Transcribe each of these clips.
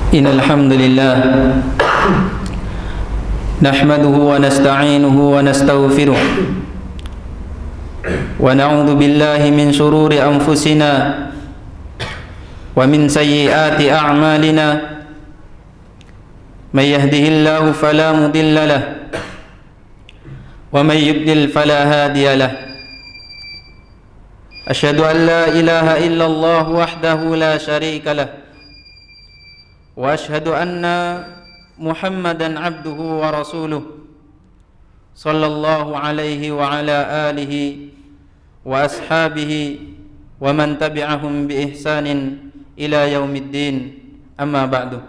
إن الحمد لله نحمده ونستعينه ونستغفره ونعوذ بالله من شرور أنفسنا ومن سيئات أعمالنا من يهده الله فلا مضل له ومن يضلل فلا هادي له أشهد أن لا إله إلا الله وحده لا شريك له وأشهد أن محمدا عبده ورسوله صلى الله عليه وعلى آله وأصحابه ومن تبعهم بإحسان إلى يوم الدين أما بعد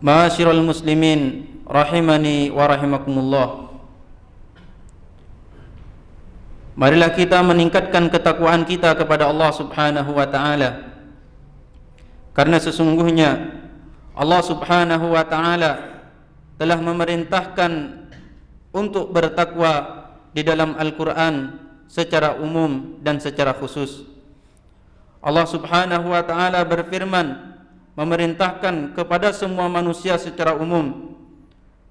معاشر المسلمين rahimani wa rahimakumullah. Marilah kita meningkatkan ketakwaan kita kepada Allah Subhanahu wa taala. Karena sesungguhnya Allah Subhanahu wa taala telah memerintahkan untuk bertakwa di dalam Al-Qur'an secara umum dan secara khusus. Allah Subhanahu wa taala berfirman memerintahkan kepada semua manusia secara umum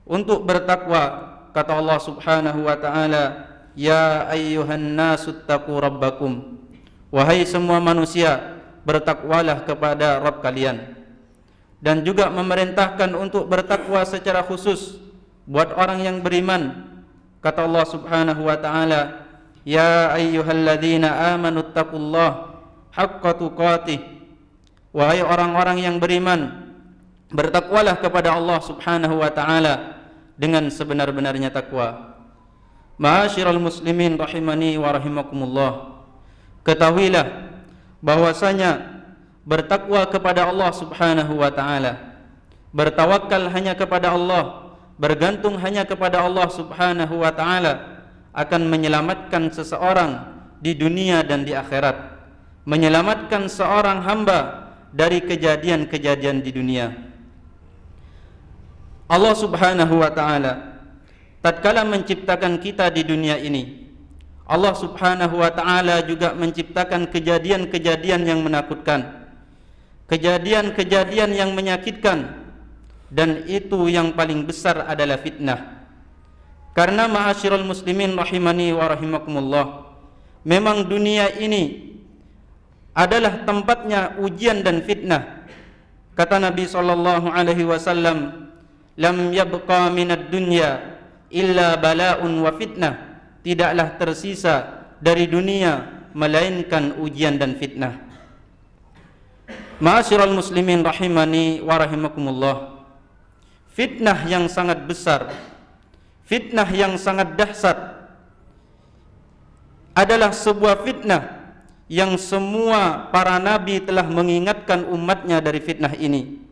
untuk bertakwa. Kata Allah Subhanahu wa taala, ya ayyuhan nasu taqu rabbakum, wahai semua manusia, bertakwalah kepada Rabb kalian. Dan juga memerintahkan untuk bertakwa secara khusus buat orang yang beriman. Kata Allah Subhanahu wa taala, ya ayyuhalladzina amanu taqullaha haqqa tuqatih, wahai orang-orang yang beriman, bertakwalah kepada Allah Subhanahu wa taala dengan sebenar-benarnya takwa. Ma'asyiral muslimin rahimani wa rahimakumullah. Ketahuilah bahwasanya bertakwa kepada Allah Subhanahu wa taala, bertawakal hanya kepada Allah, bergantung hanya kepada Allah Subhanahu wa taala akan menyelamatkan seseorang di dunia dan di akhirat, menyelamatkan seorang hamba dari kejadian-kejadian di dunia. Allah Subhanahu wa taala tatkala menciptakan kita di dunia ini, Allah Subhanahu wa taala juga menciptakan kejadian-kejadian yang menakutkan, kejadian-kejadian yang menyakitkan, dan itu yang paling besar adalah fitnah. Karena ma'asyiral muslimin rahimani wa rahimakumullah, memang dunia ini adalah tempatnya ujian dan fitnah. Kata Nabi sallallahu alaihi wasallam, lam yabqa minad dunya illa bala'un wa fitnah, tidaklah tersisa dari dunia melainkan ujian dan fitnah. Ma'asyiral muslimin rahimani wa rahimakumullah, fitnah yang sangat besar, fitnah yang sangat dahsyat adalah sebuah fitnah yang semua para nabi telah mengingatkan umatnya dari fitnah ini.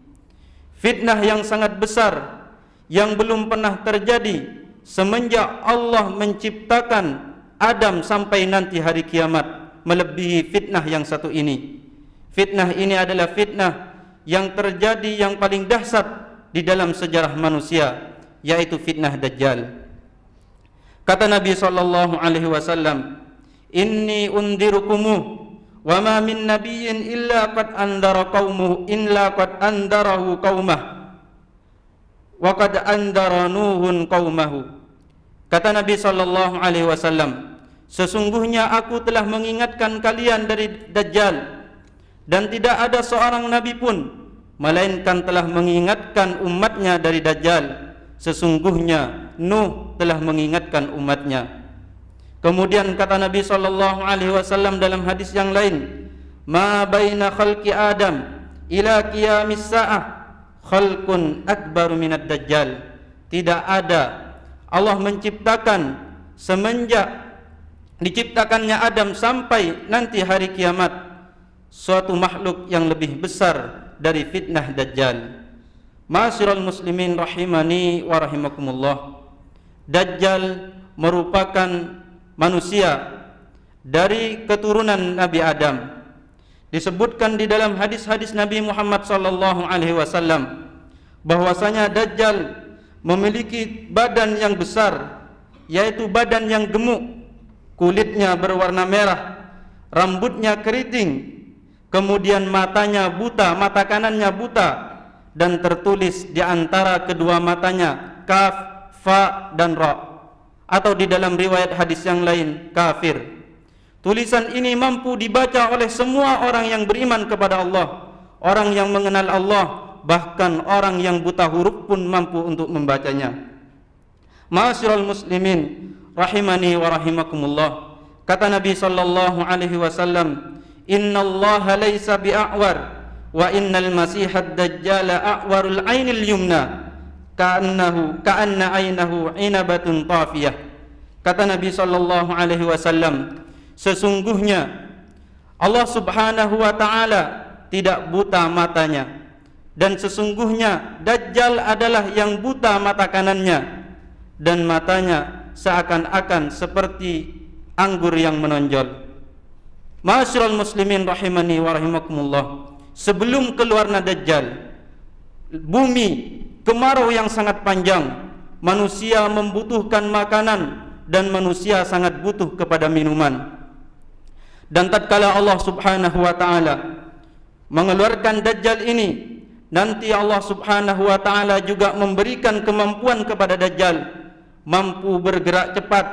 Fitnah yang sangat besar yang belum pernah terjadi semenjak Allah menciptakan Adam sampai nanti hari kiamat, melebihi fitnah yang satu ini. Fitnah ini adalah fitnah yang terjadi yang paling dahsyat di dalam sejarah manusia, yaitu fitnah Dajjal. Kata Nabi sallallahu alaihi wasallam, inni undirukumu wa ma min nabiyyin illa qad andara qaumuhu illa qad andarahu qaumah wa qad andara nuhun qaumahu. Kata Nabi sallallahu alaihi wasallam, sesungguhnya aku telah mengingatkan kalian dari Dajjal, dan tidak ada seorang nabi pun melainkan telah mengingatkan umatnya dari Dajjal. Sesungguhnya Nuh telah mengingatkan umatnya. Kemudian kata Nabi sallallahu alaihi wasallam dalam hadis yang lain, ma baina khalqi Adam ila qiyamis saah khalqun akbaru minad Dajjal. Tidak ada, Allah menciptakan semenjak diciptakannya Adam sampai nanti hari kiamat suatu makhluk yang lebih besar dari fitnah Dajjal. Ma'asyiral muslimin rahimani wa rahimakumullah, Dajjal merupakan manusia dari keturunan Nabi Adam. Disebutkan di dalam hadis-hadis Nabi Muhammad sallallahu alaihi wasallam bahwasanya Dajjal memiliki badan yang besar, yaitu badan yang gemuk, kulitnya berwarna merah, rambutnya keriting, kemudian matanya buta, mata kanannya buta, dan tertulis di antara kedua matanya kaf, fa, dan ra, atau di dalam riwayat hadis yang lain kafir. Tulisan ini mampu dibaca oleh semua orang yang beriman kepada Allah, orang yang mengenal Allah, bahkan orang yang buta huruf pun mampu untuk membacanya. Ma'asyiral muslimin rahimani wa rahimakumullah. Kata Nabi sallallahu alaihi wasallam, "Innallaha laisa bi'awar wa innal masihad dajjal a'warul 'ainil yumna ka'anna 'ainahu 'inabatun tafiyah." Kata Nabi sallallahu alaihi wasallam, sesungguhnya Allah Subhanahu wa taala tidak buta matanya, dan sesungguhnya Dajjal adalah yang buta mata kanannya, dan matanya seakan-akan seperti anggur yang menonjol. Ma'asyiral muslimin rahimani wa rahimakumullah. Sebelum keluarnya Dajjal, bumi kemarau yang sangat panjang, manusia membutuhkan makanan dan manusia sangat butuh kepada minuman. Dan tatkala Allah Subhanahu wa taala mengeluarkan Dajjal ini, nanti Allah Subhanahu wa taala juga memberikan kemampuan kepada Dajjal, mampu bergerak cepat,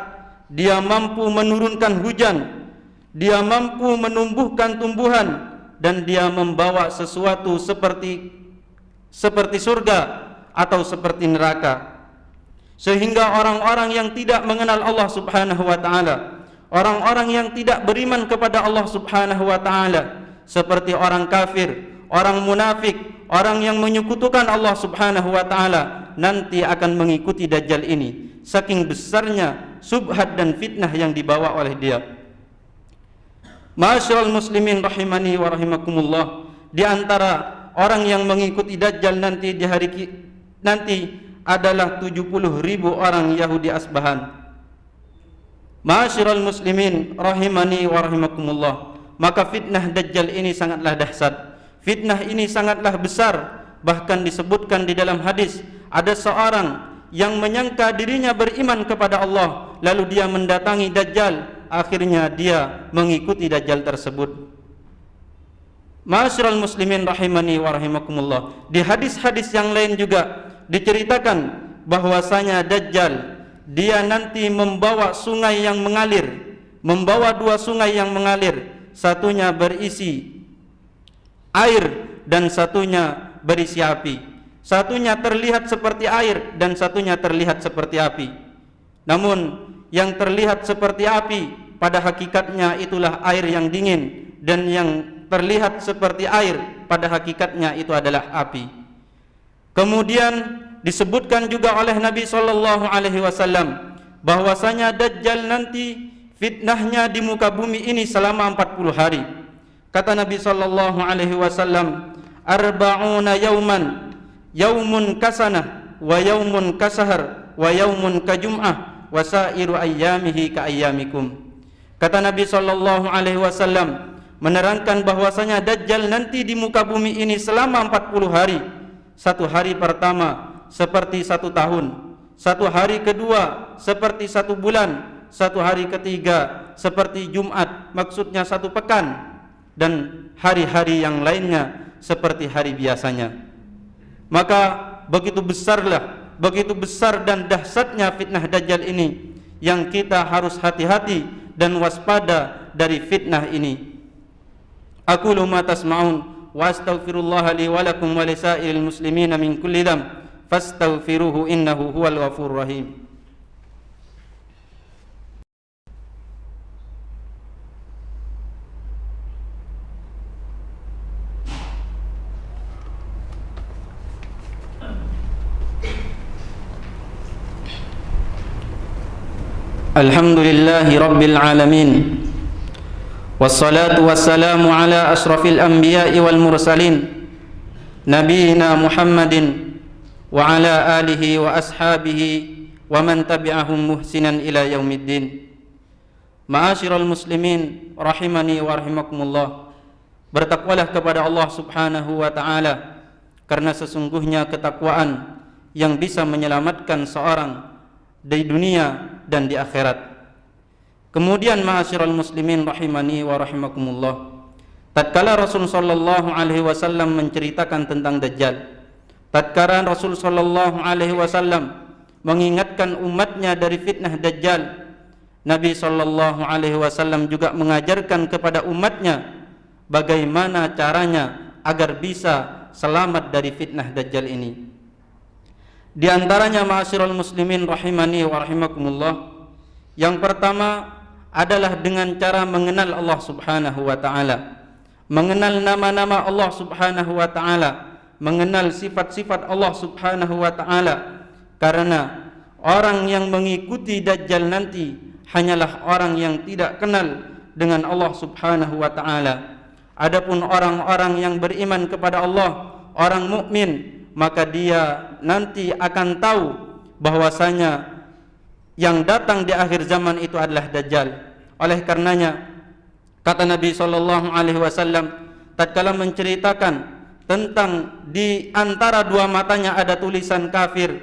dia mampu menurunkan hujan, dia mampu menumbuhkan tumbuhan, dan dia membawa sesuatu seperti surga atau seperti neraka. Sehingga orang-orang yang tidak mengenal Allah Subhanahu wa taala, orang-orang yang tidak beriman kepada Allah Subhanahu wa taala, seperti orang kafir, orang munafik, orang yang menyekutukan Allah Subhanahu wa taala, nanti akan mengikuti Dajjal ini. Saking besarnya subhat dan fitnah yang dibawa oleh dia. Ma'asyiral muslimin rahimani wa rahimakumullah. Di antara orang yang mengikuti Dajjal nanti di hari nanti adalah 70.000 orang Yahudi Asbahan. Ma'asyiral muslimin rahimani wa rahimakumullah. Maka fitnah Dajjal ini sangatlah dahsyat. Fitnah ini sangatlah besar. Bahkan disebutkan di dalam hadis, ada seorang yang menyangka dirinya beriman kepada Allah, lalu dia mendatangi Dajjal, akhirnya dia mengikuti Dajjal tersebut. Ma'asyiral muslimin rahimani wa rahimakumullah. Di hadis-hadis yang lain juga diceritakan bahwasanya Dajjal dia nanti membawa sungai yang mengalir, membawa dua sungai yang mengalir, satunya berisi air dan satunya berisi api. Satunya terlihat seperti air dan satunya terlihat seperti api. Namun yang terlihat seperti api pada hakikatnya itulah air yang dingin, dan yang terlihat seperti air pada hakikatnya itu adalah api. Kemudian disebutkan juga oleh Nabi sallallahu alaihi wasallam bahwasanya Dajjal nanti fitnahnya di muka bumi ini selama 40 hari. Kata Nabi sallallahu alaihi wasallam, "Arba'una yauman, yaumun kasanah wa yaumun kasahar wa yaumun kajum'ah wa sairu ayyamihi ka ayyamikum." Kata Nabi sallallahu alaihi wasallam menerangkan bahwasanya Dajjal nanti di muka bumi ini selama 40 hari. Satu hari pertama seperti 1 tahun, satu hari kedua seperti 1 bulan, satu hari ketiga seperti Jumat, maksudnya 1 pekan, dan hari-hari yang lainnya seperti hari biasanya. Maka begitu besar dan dahsyatnya fitnah Dajjal ini, yang kita harus hati-hati dan waspada dari fitnah ini. Aqulu ma tasma'un wa astaghfirullah li wa lakum wa lisairil muslimina min kulli dhanb fastaghfiruhu innahu huwal ghafurur rahim. Alhamdulillahi rabbil alamin, wassalatu wassalamu ala ashrafil anbiya'i wal mursalin, nabiyina Muhammadin wa ala alihi wa ashabihi wa man tabi'ahum muhsinan ila yaumiddin. Ma'asyiral muslimin rahimani wa rahimakumullah. Bertakwalah kepada Allah Subhanahu wa taala, karena sesungguhnya ketakwaan yang bisa menyelamatkan seorang di dunia dan di akhirat. Kemudian ma'asyiral muslimin rahimani wa rahimakumullah, tatkala Rasul sallallahu alaihi wasallam menceritakan tentang Dajjal, tatkala Rasul sallallahu alaihi wasallam mengingatkan umatnya dari fitnah Dajjal, Nabi sallallahu alaihi wasallam juga mengajarkan kepada umatnya bagaimana caranya agar bisa selamat dari fitnah Dajjal ini. Di antaranya ma'asyiral muslimin rahimani wa rahimakumullah, yang pertama adalah dengan cara mengenal Allah Subhanahu wa taala. Mengenal nama-nama Allah Subhanahu wa taala, mengenal sifat-sifat Allah Subhanahu wa taala. Karena orang yang mengikuti Dajjal nanti hanyalah orang yang tidak kenal dengan Allah Subhanahu wa taala. Adapun orang-orang yang beriman kepada Allah, orang mukmin, maka dia nanti akan tahu bahwasanya yang datang di akhir zaman itu adalah Dajjal. Oleh karenanya kata Nabi sallallahu alaihi wasallam tatkala menceritakan tentang di antara dua matanya ada tulisan kafir,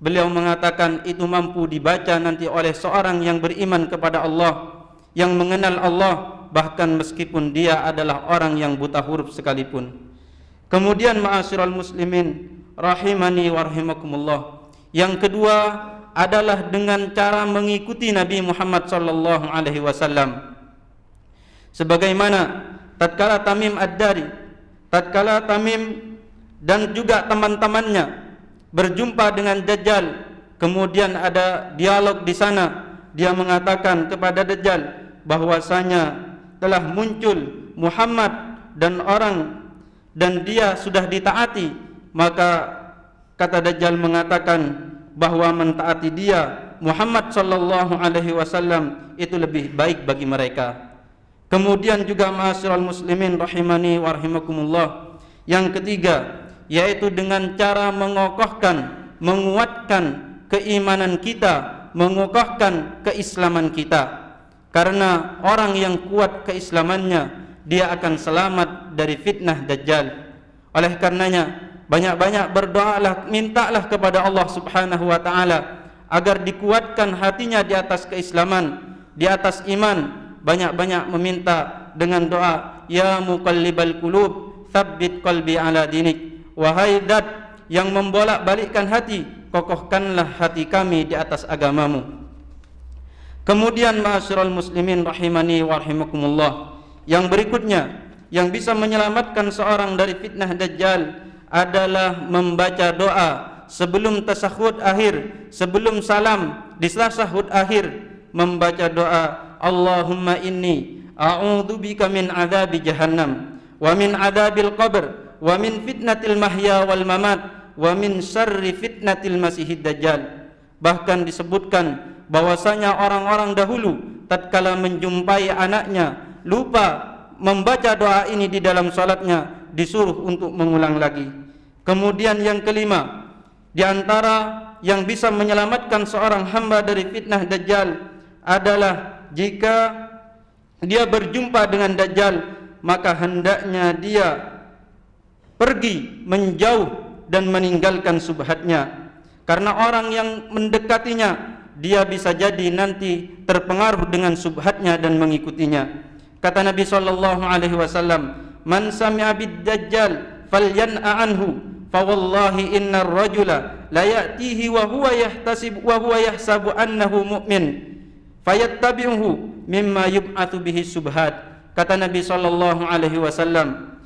beliau mengatakan itu mampu dibaca nanti oleh seorang yang beriman kepada Allah, yang mengenal Allah, bahkan meskipun dia adalah orang yang buta huruf sekalipun. Kemudian ma'asyiral muslimin rahimani wa rahimakumullah, yang kedua adalah dengan cara mengikuti Nabi Muhammad sallallahu alaihi wasallam. Sebagaimana tatkala Tamim Ad-Dari, tatkala Tamim dan juga teman-temannya berjumpa dengan Dajjal, kemudian ada dialog di sana. Dia mengatakan kepada Dajjal bahwasanya telah muncul Muhammad dan dia sudah ditaati. Maka kata Dajjal mengatakan bahwa mentaati dia Muhammad sallallahu alaihi wasallam itu lebih baik bagi mereka. Kemudian juga ma'asyiral muslimin rahimani wa rahimakumullah, yang ketiga yaitu dengan cara mengokohkan, menguatkan keimanan kita, mengokohkan keislaman kita. Karena orang yang kuat keislamannya, dia akan selamat dari fitnah Dajjal. Oleh karenanya banyak-banyak berdoalah, mintalah kepada Allah Subhanahu wa taala agar dikuatkan hatinya di atas keislaman, di atas iman. Banyak-banyak meminta dengan doa, ya muqallibal qulub tsabbit qalbi ala dinik. Wahai zat yang membolak-balikkan hati, kokohkanlah hati kami di atas agamamu. Kemudian ma'asyiral muslimin rahimani wa rahimakumullah, yang berikutnya yang bisa menyelamatkan seorang dari fitnah Dajjal adalah membaca doa sebelum tasyahud akhir, sebelum salam di tasyahud akhir, membaca doa Allahumma inni a'udzubika min adzabi jahannam wa min adzabil qabr wa min fitnatil mahya wal mamat wa min syarri fitnatil masihid dajjal. Bahkan disebutkan bahwasanya orang-orang dahulu tatkala menjumpai anaknya lupa membaca doa ini di dalam salatnya, disuruh untuk mengulang lagi. Kemudian yang kelima, di antara yang bisa menyelamatkan seorang hamba dari fitnah Dajjal adalah jika dia berjumpa dengan Dajjal, maka hendaknya dia pergi menjauh dan meninggalkan subhatnya. Karena orang yang mendekatinya, dia bisa jadi nanti terpengaruh dengan subhatnya dan mengikutinya. Kata Nabi sallallahu alaihi wasallam, "Man sami'a bid-dajjal falyan'a anhu, fa wallahi innar rajula la ya'tihi wa huwa yahsabu annahu mu'min, fayattabi'uhu mimma yub'atsu bihi subhat." Kata Nabi sallallahu alaihi wasallam,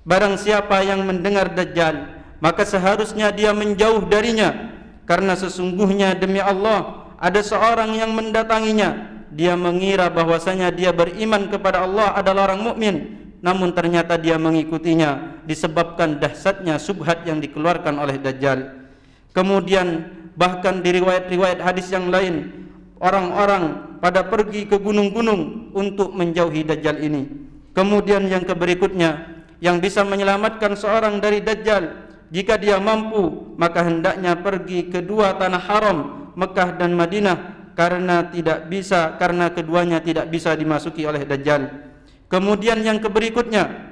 barang siapa yang mendengar Dajjal, maka seharusnya dia menjauh darinya, karena sesungguhnya demi Allah ada seorang yang mendatanginya. Dia mengira bahwasanya dia beriman kepada Allah, adalah orang mukmin, namun ternyata dia mengikutinya disebabkan dahsyatnya subhat yang dikeluarkan oleh Dajjal. Kemudian bahkan di riwayat-riwayat hadis yang lain, orang-orang pada pergi ke gunung-gunung untuk menjauhi Dajjal ini. Kemudian yang berikutnya yang bisa menyelamatkan seorang dari Dajjal, jika dia mampu, maka hendaknya pergi ke dua tanah haram, Mekah dan Madinah, karena keduanya tidak bisa dimasuki oleh Dajjal. Kemudian yang berikutnya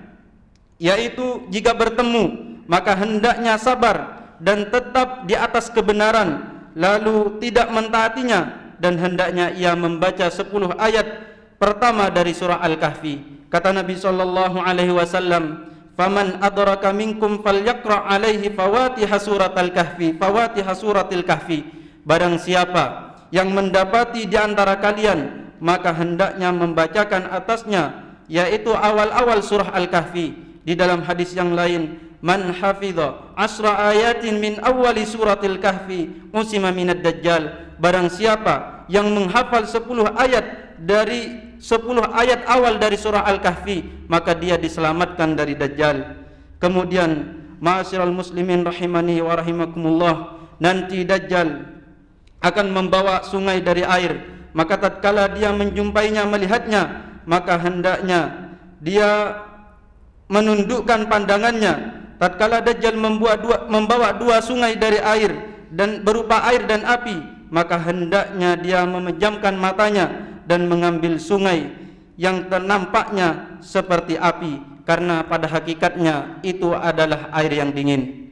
yaitu jika bertemu, maka hendaknya sabar dan tetap di atas kebenaran, lalu tidak mentaatinya, dan hendaknya ia membaca 10 ayat pertama dari surah Al-Kahfi. Kata Nabi sallallahu alaihi wasallam, "Faman adraka minkum falyaqra alaihi fawatiha suratil kahfi." Barang siapa yang mendapati di antara kalian, maka hendaknya membacakan atasnya, yaitu awal-awal surah Al-Kahfi. Di dalam hadis yang lain, "Man hafidha 10 ayatin min awwali suratil kahfi usima minad dajjal." Barang siapa yang menghafal 10 ayat dari 10 ayat awal dari surah Al-Kahfi, maka dia diselamatkan dari Dajjal. Kemudian, ma'asyiral muslimin rahimani wa rahimakumullah, nanti Dajjal akan membawa sungai dari air. Maka tatkala dia menjumpainya, melihatnya, maka hendaknya dia menundukkan pandangannya. Tatkala Dajjal membawa 2 sungai dari air dan berupa air dan api, maka hendaknya dia memejamkan matanya dan mengambil sungai yang nampaknya seperti api, karena pada hakikatnya itu adalah air yang dingin.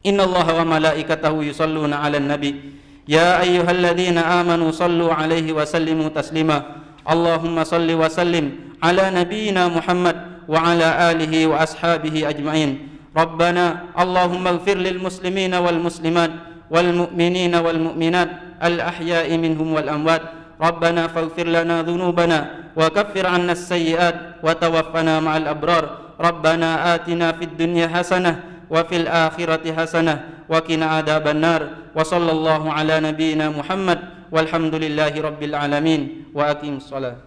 Innallaha wa malaikatahu yusalluna 'alan nabi ya ayyuhalladzina amanu sallu 'alaihi wa sallimu taslima. Allahumma salli wa sallim ala nabiyyina Muhammad wa ala alihi wa ashabihi ajma'in. Rabbana Allahumma ighfir lil muslimina wal muslimat wal mu'minina wal mu'minat al ahya'i minhum wal amwat. Rabbana faghfir lana dhunubana wa kaffir 'anna as-sayyi'at wa tawaffana ma'al abrar. Rabbana atina fid dunya hasanah wa fil akhirati hasanah wa qina adzabannar. Wa sallallahu ala nabiyyina Muhammad walhamdulillahi rabbil alamin. Wa aqimus shalah.